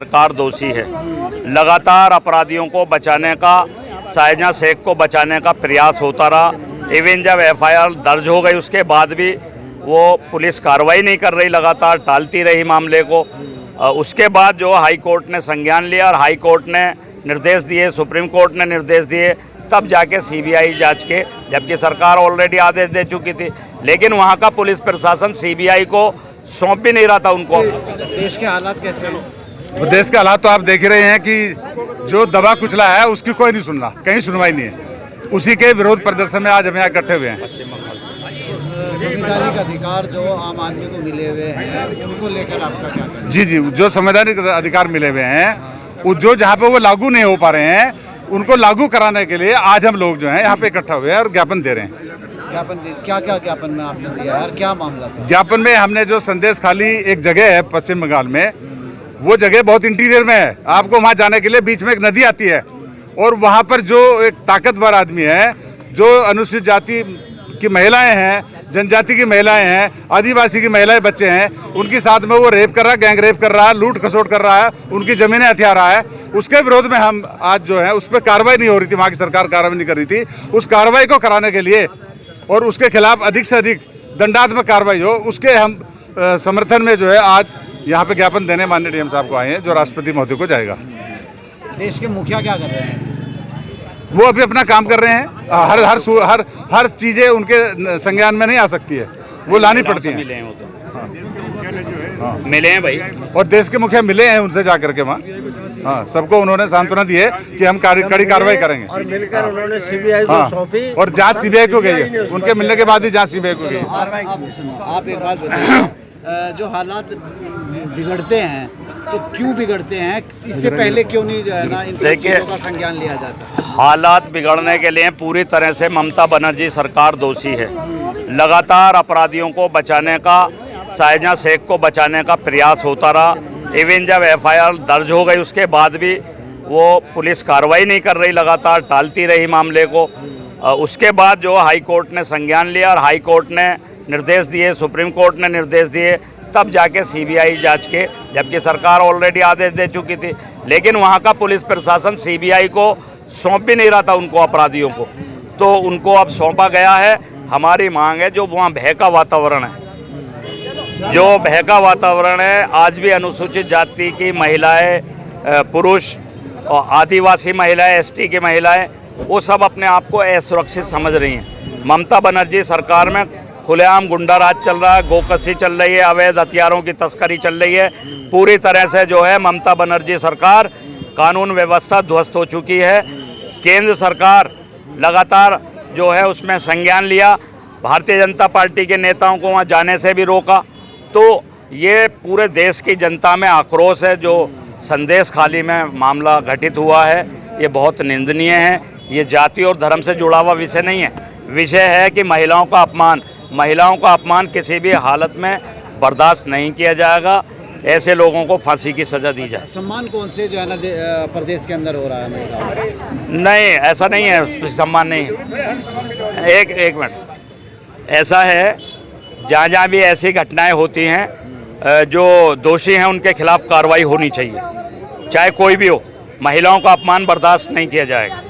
सरकार दोषी है। लगातार अपराधियों को बचाने का, सायजा शेख को बचाने का प्रयास होता रहा। इवन जब एफआईआर दर्ज हो गई उसके बाद भी वो पुलिस कार्रवाई नहीं कर रही, लगातार टालती रही मामले को। उसके बाद जो हाई कोर्ट ने संज्ञान लिया और हाई कोर्ट ने निर्देश दिए, सुप्रीम कोर्ट ने निर्देश दिए, तब जाके सीबीआई जांच के, जबकि सरकार ऑलरेडी आदेश दे चुकी थी, लेकिन वहाँ का पुलिस प्रशासन सीबीआई को सौंप भी नहीं रहा था उनको। देश के हालात कैसे हैं? देश के हालात तो आप देख ही रहे हैं कि जो दबा कुचला है उसकी कोई नहीं सुन रहा, कहीं सुनवाई नहीं है। उसी के विरोध प्रदर्शन में आज हम यहाँ इकट्ठे हुए हैं। संवैधानिक अधिकार जो आम आदमी को मिले हुए हैं उनको लेकर आपका क्या कहना है? जी, जो संवैधानिक अधिकार मिले हुए हैं, वो जो जहाँ पे वो लागू नहीं हो पा रहे हैं, उनको लागू कराने के लिए आज हम लोग जो हैं यहाँ पे इकट्ठा हुए हैं और ज्ञापन दे रहे हैं। क्या ज्ञापन में आपने दिया है और क्या मामला था? ज्ञापन में हमने जो संदेश खाली एक जगह है पश्चिम बंगाल में, वो जगह बहुत इंटीरियर में है। आपको वहाँ जाने के लिए बीच में एक नदी आती है और वहाँ पर जो एक ताकतवर आदमी है, जो अनुसूचित जाति की महिलाएं हैं, जनजाति की महिलाएं हैं, आदिवासी की महिलाएं, बच्चे हैं, उनके साथ में वो रेप कर रहा है, गैंग रेप कर रहा है, लूट खसोट कर रहा है, उनकी जमीनें हथिया रहा है। उसके विरोध में हम आज जो है उस पर कार्रवाई नहीं हो रही थी, वहाँ की सरकार कार्रवाई नहीं कर रही थी। उस कार्रवाई को कराने के लिए और उसके खिलाफ अधिक से अधिक दंडात्मक कार्रवाई हो, उसके हम समर्थन में जो है आज यहाँ पे ज्ञापन देने माननीय डीएम साहब को आए हैं, जो राष्ट्रपति महोदय को जाएगा। देश के मुखिया क्या कर रहे हैं? वो अभी अपना काम कर रहे हैं। हर चीजें उनके संज्ञान में नहीं आ सकती है, वो लानी पड़ती हैं। मिले हैं वो तो, मिले हैं भाई, और देश के मुखिया मिले हैं उनसे जाकर के वहाँ। हाँ, सबको उन्होंने सांत्वना दी है कि हम कड़ी कार्रवाई करेंगे और मिलकर उन्होंने सीबीआई को सौंपी और जांच सीबीआई को गई है। उनके मिलने के बाद ही जांच सीबीआई को गई है। आप एक बात बताइए, जो हालात बिगड़ते हैं तो क्यों बिगड़ते हैं? इससे पहले क्यों नहीं जो है ना इन चीजों का संज्ञान लिया जाता? हालात बिगड़ने के लिए पूरी तरह से ममता बनर्जी सरकार दोषी है। लगातार अपराधियों को बचाने का, सायजा शेख को बचाने का प्रयास होता रहा। इवन जब एफआईआर दर्ज हो गई उसके बाद भी वो पुलिस कार्रवाई नहीं कर रही, लगातार टालती रही मामले को। उसके बाद जो हाई कोर्ट ने संज्ञान लिया और हाई कोर्ट ने निर्देश दिए, सुप्रीम कोर्ट ने निर्देश दिए, तब जाके सीबीआई जांच के, जबकि सरकार ऑलरेडी आदेश दे चुकी थी, लेकिन वहाँ का पुलिस प्रशासन सीबीआई को सौंप भी नहीं रहा था उनको, अपराधियों को। तो उनको अब सौंपा गया है। हमारी मांग है, जो वहाँ भय का वातावरण है, जो भय का वातावरण है, आज भी अनुसूचित जाति की महिलाएं, पुरुष और आदिवासी महिलाएं, एसटी की महिलाएं, वो सब अपने आप को असुरक्षित समझ रही हैं। ममता बनर्जी सरकार में खुलेआम गुंडा राज चल रहा है, गोकशी चल रही है, अवैध हथियारों की तस्करी चल रही है। पूरी तरह से जो है ममता बनर्जी सरकार, कानून व्यवस्था ध्वस्त हो चुकी है। केंद्र सरकार लगातार जो है उसमें संज्ञान लिया, भारतीय जनता पार्टी के नेताओं को वहाँ जाने से भी रोका। तो ये पूरे देश की जनता में आक्रोश है। जो संदेश खाली में मामला घटित हुआ है, ये बहुत निंदनीय है। ये जाति और धर्म से जुड़ा हुआ विषय नहीं है। विषय है कि महिलाओं का अपमान किसी भी हालत में बर्दाश्त नहीं किया जाएगा। ऐसे लोगों को फांसी की सज़ा दी जाए। सम्मान कौन से जो है ना प्रदेश के अंदर हो रहा है महिलाओं? नहीं, ऐसा नहीं है, सम्मान नहीं है। एक मिनट, ऐसा है, जहाँ भी ऐसी घटनाएं होती हैं, जो दोषी हैं उनके खिलाफ कार्रवाई होनी चाहिए, चाहे कोई भी हो। महिलाओं का अपमान बर्दाश्त नहीं किया जाएगा।